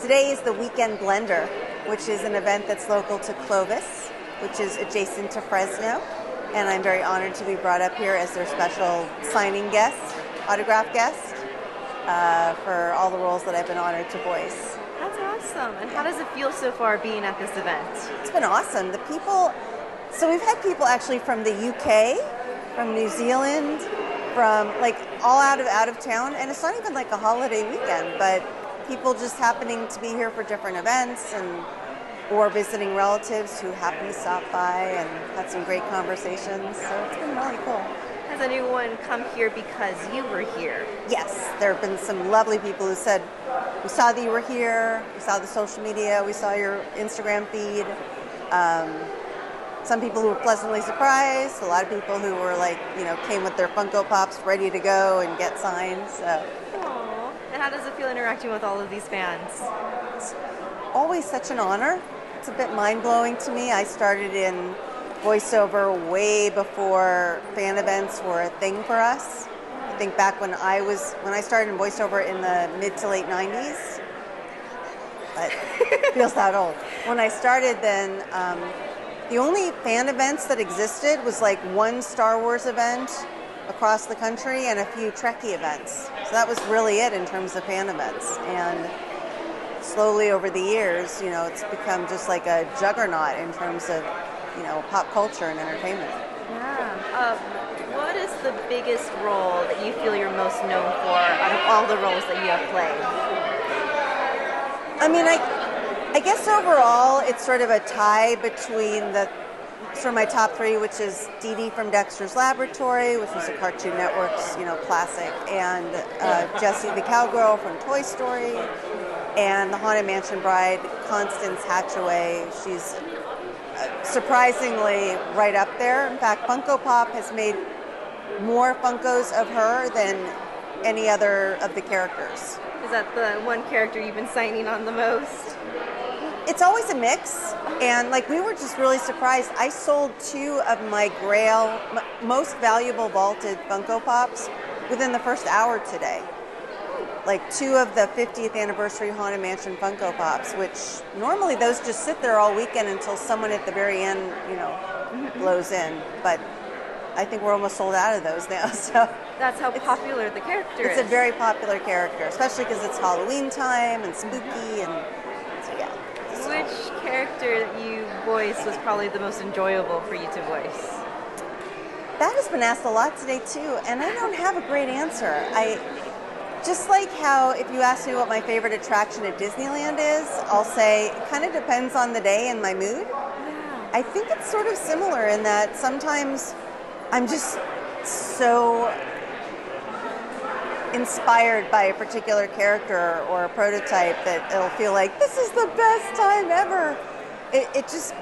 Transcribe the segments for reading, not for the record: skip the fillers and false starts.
Today is the Weekend Blender, which is an event that's local to Clovis, which is adjacent to Fresno. And I'm very honored to be brought up here as their special signing guest, autograph guest, for all the roles that I've been honored to voice. That's awesome. And how does it feel so far being at this event? It's been awesome. The people, so we've had people actually from the UK, from New Zealand, from like all out of town, and it's not even like a holiday weekend, but people just happening to be here for different events or visiting relatives who happen to stop by, and had some great conversations. So it's been really cool. Has anyone come here because you were here? Yes, there have been some lovely people who said, we saw that you were here, we saw the social media, we saw your Instagram feed. Some people who were pleasantly surprised, a lot of people who were like, came with their Funko Pops ready to go and get signed. So. Aww. And how does it feel interacting with all of these fans? It's always such an honor. It's a bit mind-blowing to me. I started in voiceover way before fan events were a thing for us. I think back when I started in voiceover in the mid to late 90s, but it feels that old. When I started then, the only fan events that existed was like one Star Wars event across the country and a few Trekkie events. So that was really it in terms of fan events. And slowly over the years, it's become just like a juggernaut in terms of, pop culture and entertainment. Yeah. What is the biggest role that you feel you're most known for out of all the roles that you have played? I mean, I guess overall it's sort of a tie between my top three, which is Dee-Dee from Dexter's Laboratory, which was a Cartoon Network's, classic, and Jessie the Cowgirl from Toy Story, and the Haunted Mansion Bride, Constance Hatchaway. She's surprisingly right up there. In fact, Funko Pop has made more Funkos of her than any other of the characters. Is that the one character you've been signing on the most? It's always a mix, and we were just really surprised. I sold 2 of my Grail, most valuable vaulted Funko Pops within the first hour today. 2 of the 50th anniversary Haunted Mansion Funko Pops, which normally those just sit there all weekend until someone at the very end, blows in. But I think we're almost sold out of those now. So that's how popular the character is. It's a very popular character, especially because it's Halloween time and spooky, and so yeah. Which character that you voiced was probably the most enjoyable for you to voice? That has been asked a lot today too, and I don't have a great answer. Just like how if you ask me what my favorite attraction at Disneyland is, I'll say it kind of depends on the day and my mood. Yeah. I think it's sort of similar in that sometimes I'm just so inspired by a particular character or a prototype that it'll feel like this is the best time ever. It just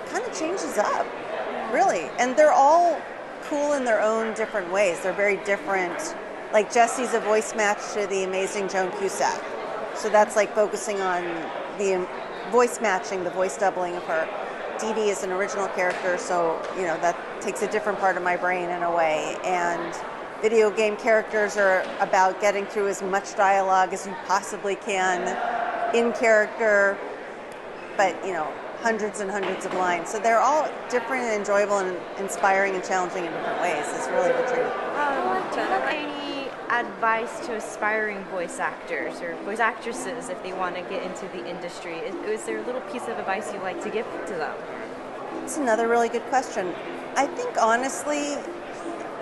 kind of changes up, really. And they're all cool in their own different ways. They're very different. Like Jessie's a voice match to the amazing Joan Cusack. So that's focusing on the voice matching, the voice doubling of her. Dee-Dee is an original character, so that takes a different part of my brain in a way. And video game characters are about getting through as much dialogue as you possibly can in character, but hundreds and hundreds of lines. So they're all different and enjoyable and inspiring and challenging in different ways. It's really the truth. Do you have any advice to aspiring voice actors or voice actresses if they want to get into the industry? Is there a little piece of advice you'd like to give to them? It's another really good question. I think honestly,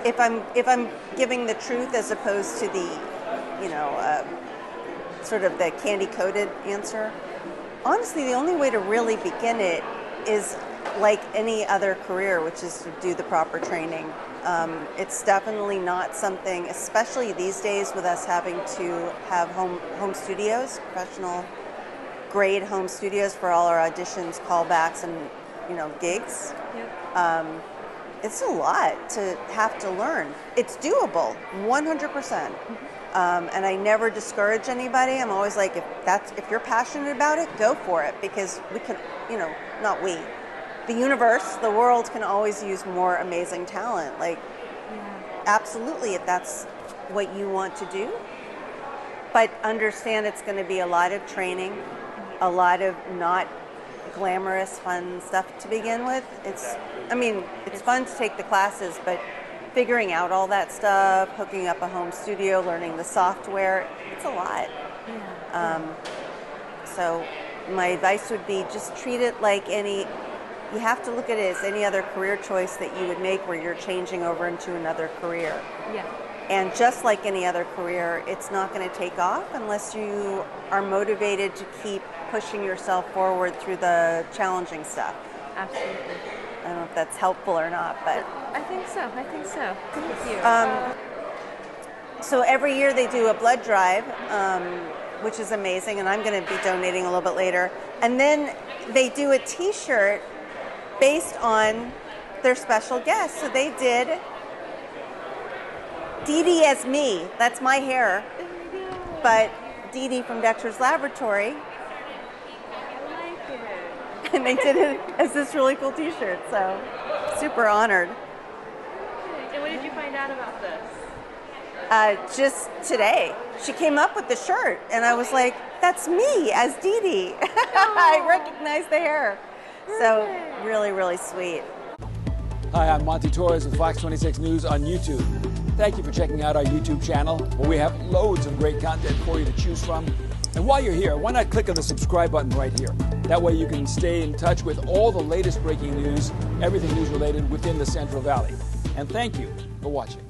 if I'm giving the truth as opposed to the, sort of the candy-coated answer, honestly, the only way to really begin it is like any other career, which is to do the proper training. It's definitely not something, especially these days with us having to have home studios, professional grade home studios for all our auditions, callbacks, and gigs. Yep. It's a lot to have to learn. It's doable, 100%. And I never discourage anybody. I'm always like, if you're passionate about it, go for it, because we can, not we. The universe, the world can always use more amazing talent. Absolutely, if that's what you want to do. But understand it's going to be a lot of training, a lot of not glamorous, fun stuff to begin with. It's fun to take the classes, but figuring out all that stuff, hooking up a home studio, learning the software, it's a lot. Yeah. So my advice would be just treat it like you have to look at it as any other career choice that you would make where you're changing over into another career. Yeah. And just like any other career, it's not going to take off unless you are motivated to keep pushing yourself forward through the challenging stuff. Absolutely. I don't know if that's helpful or not, but I think so. Thank you. So every year they do a blood drive, which is amazing, and I'm going to be donating a little bit later. And then they do a T-shirt based on their special guest. So they did Dee-Dee as me. That's my hair. But Dee-Dee from Dexter's Laboratory. And they did it as this really cool T-shirt. So super honored. And when did you find out about this? Just today. She came up with the shirt, and I was like, that's me as Dee-Dee. I recognize the hair. So really, really sweet. Hi, I'm Monty Torres with Fox 26 News on YouTube. Thank you for checking out our YouTube channel, where we have loads of great content for you to choose from. And while you're here, why not click on the subscribe button right here? That way you can stay in touch with all the latest breaking news, everything news related within the Central Valley. And thank you for watching.